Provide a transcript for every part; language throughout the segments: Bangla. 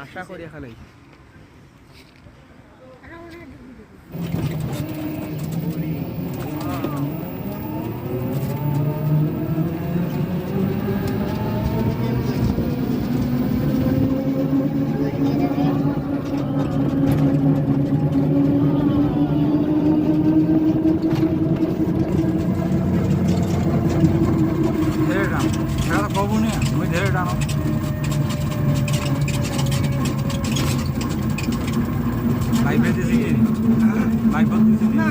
আশা করি এখানে ধরে টানো, সেটা তো কবু নিয়ে তুমি ধরে টানো। লাইভে দিছি কি লাইভ দিছি না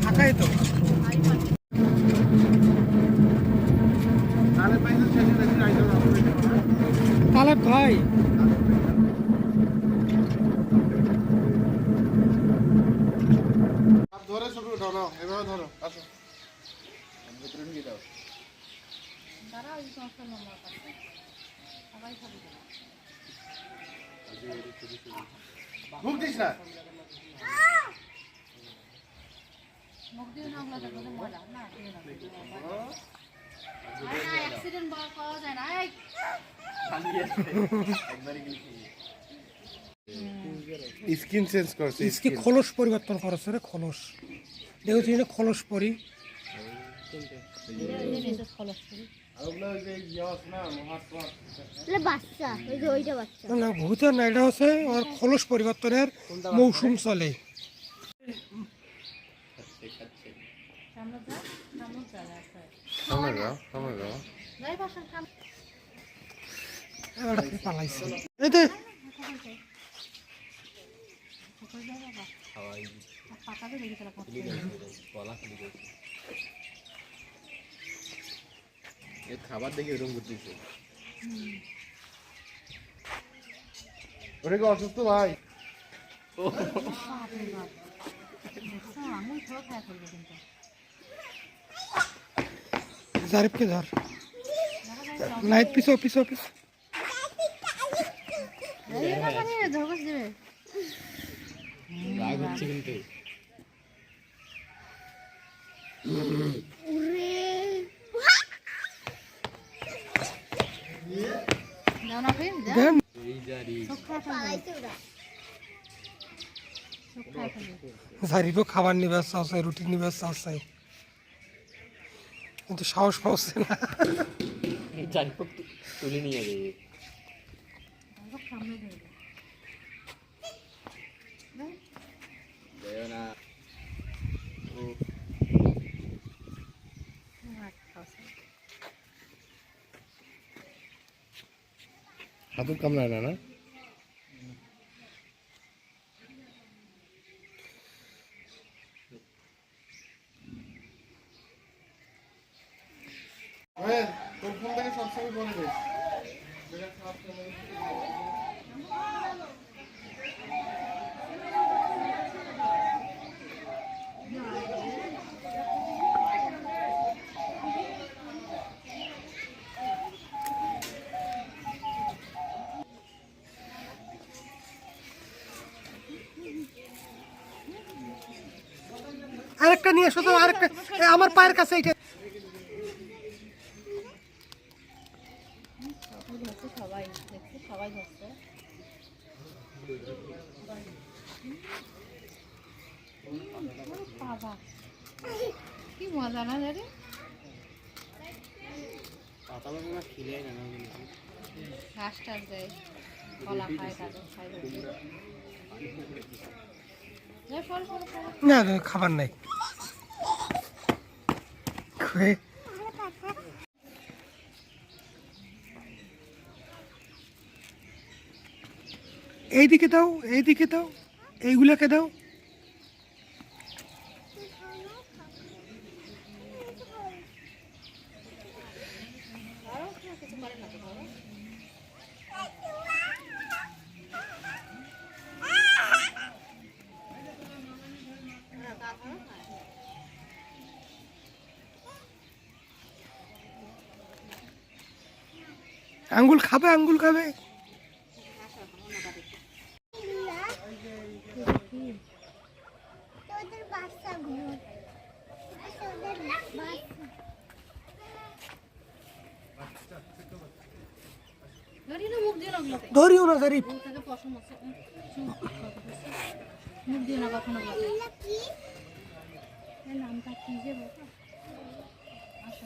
থাকাই তো তাহলে ভাই ধরে ছবি উঠাও না, এভাবে ধরো, আসো ভিতরে নিয়ে দাও। মুখ দিস না। স্কিন চেঞ্জ করছে, इसकी খোলস পরিবর্তন করছে রে খোলস দেখো তুই খোলস পরি না ভূতের না এটা হচ্ছে ওর খোলস পরিবর্তনের মৌসুম চলে পালাইছে এই দে খাবার দেখে এরকম করতেছে। ওটা কি অসুস্থ ভাই? জারিফকে ধর লাইট পিছো পিছো পিছো রাগ হচ্ছে কিন্তু জারিফও খাবার নিবে চাচ্ছে রুটি নিবে চাচ্ছে কিন্তু সাহস পাচ্ছে না তুলে নিয়ে যাবে না হাতুর কামড়ায় না না তোর ফোন থেকে সবসময় বলে দিস আরেকটা নিয়ে এসো তো আরেকটা আমার পায়ের কাছে এইটা সবাই দেখছে সবাই ধরছে বাবা কি মজা না জানি ঘাস টাস দেয় কলা খায় কাজল খায় না খাবার নাই এইদিকে দাও এইদিকে দাও এইগুলাকে দাও আঙ্গুল খাবে, আঙ্গুল খাবে। মুখ দিয়ে লাগলো ধরিও না জারিফ। পশম আছে মুখ দিয়ে না কখনো নামটা কি যে বলতো আচ্ছা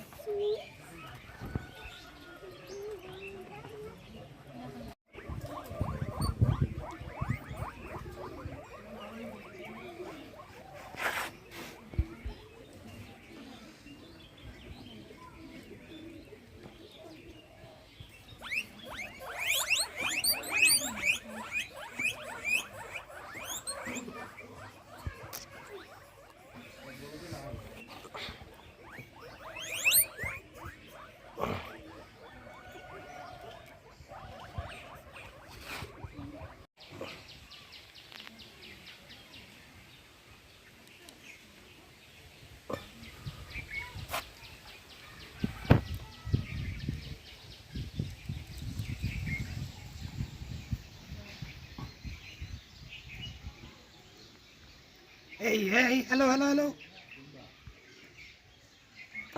এই এই হ্যালো হ্যালো হ্যালো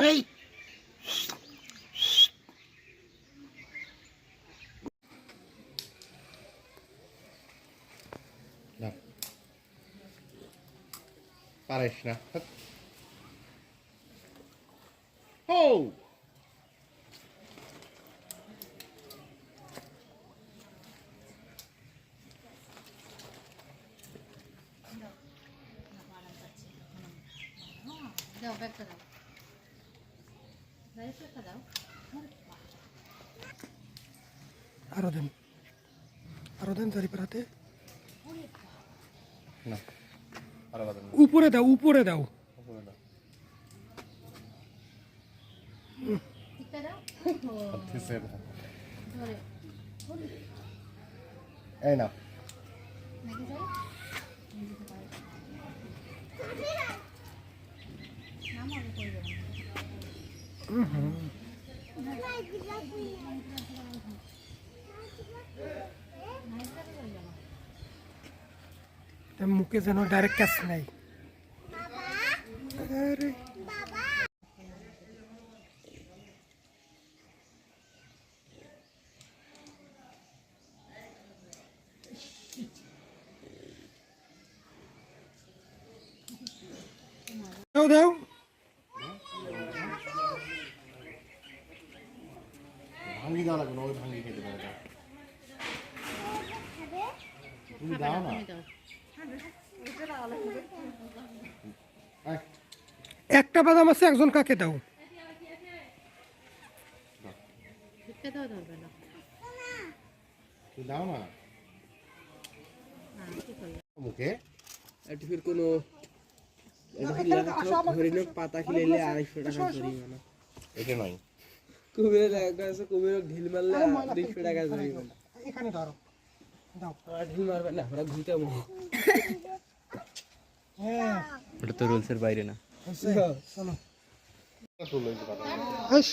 এই না পারিস না ও দাও ব্যাগটা দাও ব্যাগটা দাও আরো দেন জারিফের হাতে। না আর বাদ না উপরে দাও, উপরে দাও। উপরে দাও টিকা দাও ঠিক আছে ধরে এই না নাকি যাই নাম আগে করে দেবো মুখে যেন ডাইরেক্ট ক্যাচ নাই। আরে দাও দাও। ভাঙ্গি দেওয়া লাগবে না ওই ভাঙ্গি খেতে পারে দাও তুমি দাও না তুমি দাও আয়, একটা বাদাম আছে, একজন কাকে দাও। টিকা দাও ধরবে না তুমি দাও না কি করলে মুখে ফির কোনো হরিণের পাতা খিলাইলে 250 টাকা জরিমানা। এটা নয় কুমিরের কাছে কুমির ঢিল মারলে 250 টাকা জরিমানা। এখানে ধরো, দাও। ঢিল মারবে না, ওরা ঘুরতাম। হ্যাঁ ওটা তো রুলসের বাইরে না। হয়েছে, চলো। তুলো এই কথা হাস,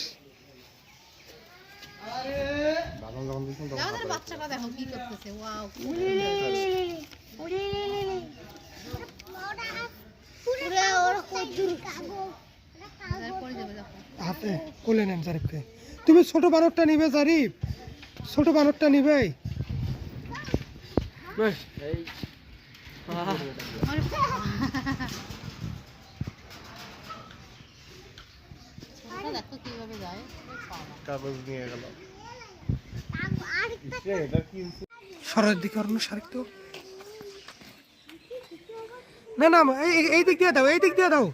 বাদাম যখন দিচ্ছেন তখন আমাদের বাচ্চাটা দেখো কি করতেছে ওয়াও করে দেবে দেখো হাতে কোলে নেন জারিফকে। তুমি ছোট বানরটা নিবে জারিফ, ছোট বানরটা নিবে। বাস এই দেখো কিভাবে যায় কাগজ নিয়ে গেল এটা কি সরের দিকে অন্য শারিক তো না না, এই দিক দিয়ে দাও, এই দিক দিয়ে দাও।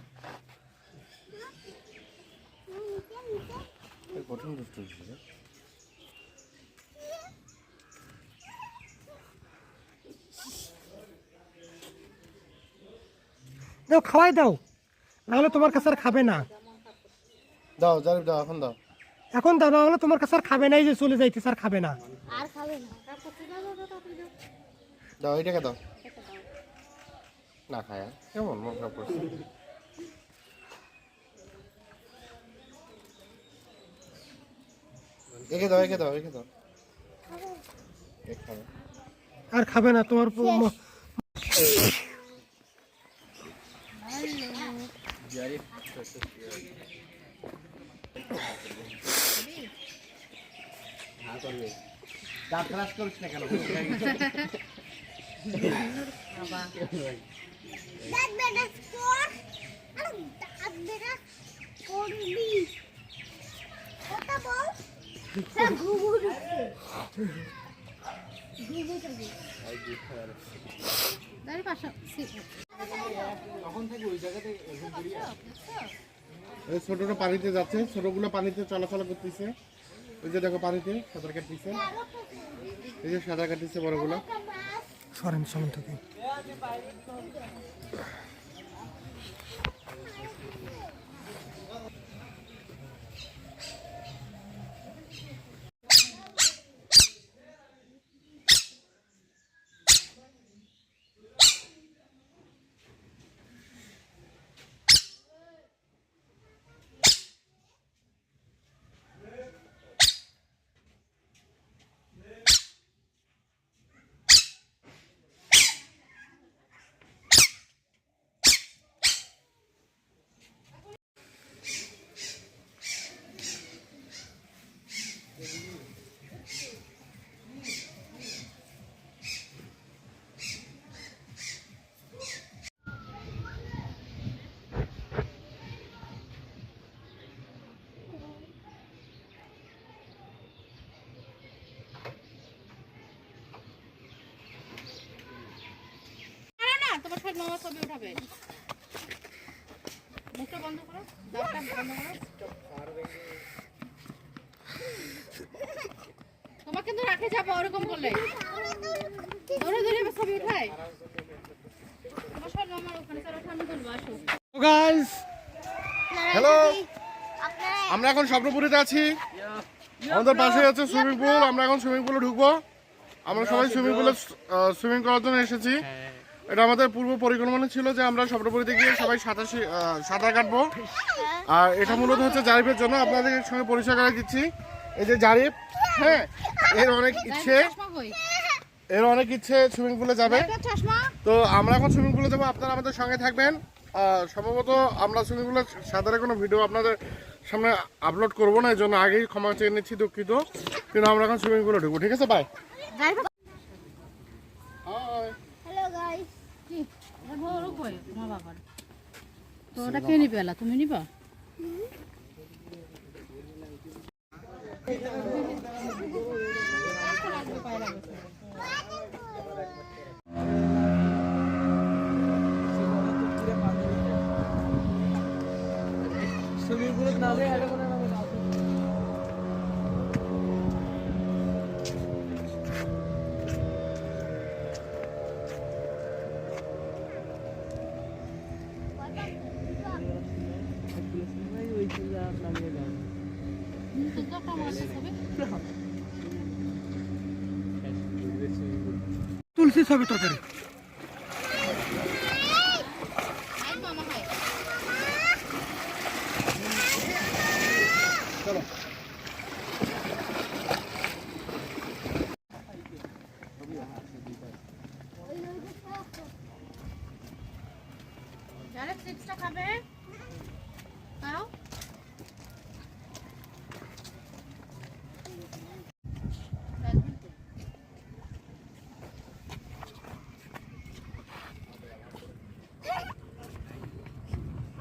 কঠিন দুষ্ট হচ্ছে দাও, খাওয়াই দাও, নাহলে তোমার কাছে আর খাবে না। দাও জারিফ দাও এখন দাও এখন দাও, নাহলে তোমার কাছে আর খাবে না। এই যে চলে যাইতেছে, আর খাবে না। দাও এইটাকে দাও না খায় কেমন মন খারাপ করছে একে দাও একে দাও একে দাও এক খাবে আর খাবে না তোমার দাঁত ব্রাশ করিস না কেন বাবা That better score. That better score me. What about? Sir, Google. দাঁড়ি পাশে এই ছোটটা পানিতে যাচ্ছে, ছোটগুলো পানিতে চলাচল করতেছে। ওই যে দেখো পানিতে সাঁতার কাটতেছে, এই যে সাঁতার কাটতেছে বড়গুলো। সরেন সামনে থেকে। না তোমার সব মামা ছবি উঠাবে মুখটা বন্ধ করো দাঁতটা বন্ধ করো তোমার কিন্তু রাখে যাবো ওরকম করলে ধরে ধরে ছবি উঠায় তোমার সব মামার ওখানে চলো সামনে তুলবো আসো গাইস হ্যালো, আমরা এখন স্বপ্নপুরীতে আছি। আমাদের পাশে আছে সুইমিং পুল। আমরা এখন সুইমিং পুলে ঢুকবো। আমরা সবাই সুইমিং পুলে সুইমিং করার জন্য এসেছি। এটা আমাদের পূর্ব পরিকল্পনা ছিল যে আমরা স্বপ্নপুরীতে গিয়ে সবাই সাঁতার কাটবো। আর এটা মূলত হচ্ছে জারিফের জন্য। আপনাদের সঙ্গে পরিচয় করে দিচ্ছি। এই যে জারিফ, হ্যাঁ, এর অনেক ইচ্ছে সুইমিং পুলে যাবে। তো আমরা এখন সুইমিং পুলে যাবো, আপনারা আমাদের সঙ্গে থাকবেন। সম্ভবত আমরা সুইমিং পুলে সাঁতারের কোনো ভিডিও আপনাদের সামনে আপলোড করবো না, এই জন্য আগেই ক্ষমা চেয়ে নিচ্ছি, দুঃখিত। কিন্তু আমরা এখন সুইমিং পুলে ঢুকবো, ঠিক আছে? বাই। Hello guys. কি বড় কই তোমার বাবার তো ওটা কে নিবে এলা তুমি নিবা সুইমিং পুলে নামে আরে মনে নামে তুলসী ছবি তোদের যারা চিপসটা খাবে খাও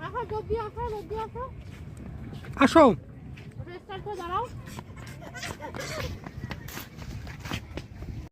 আহা জলদি আসো আসো। স্টার্ট করে দাঁড়াও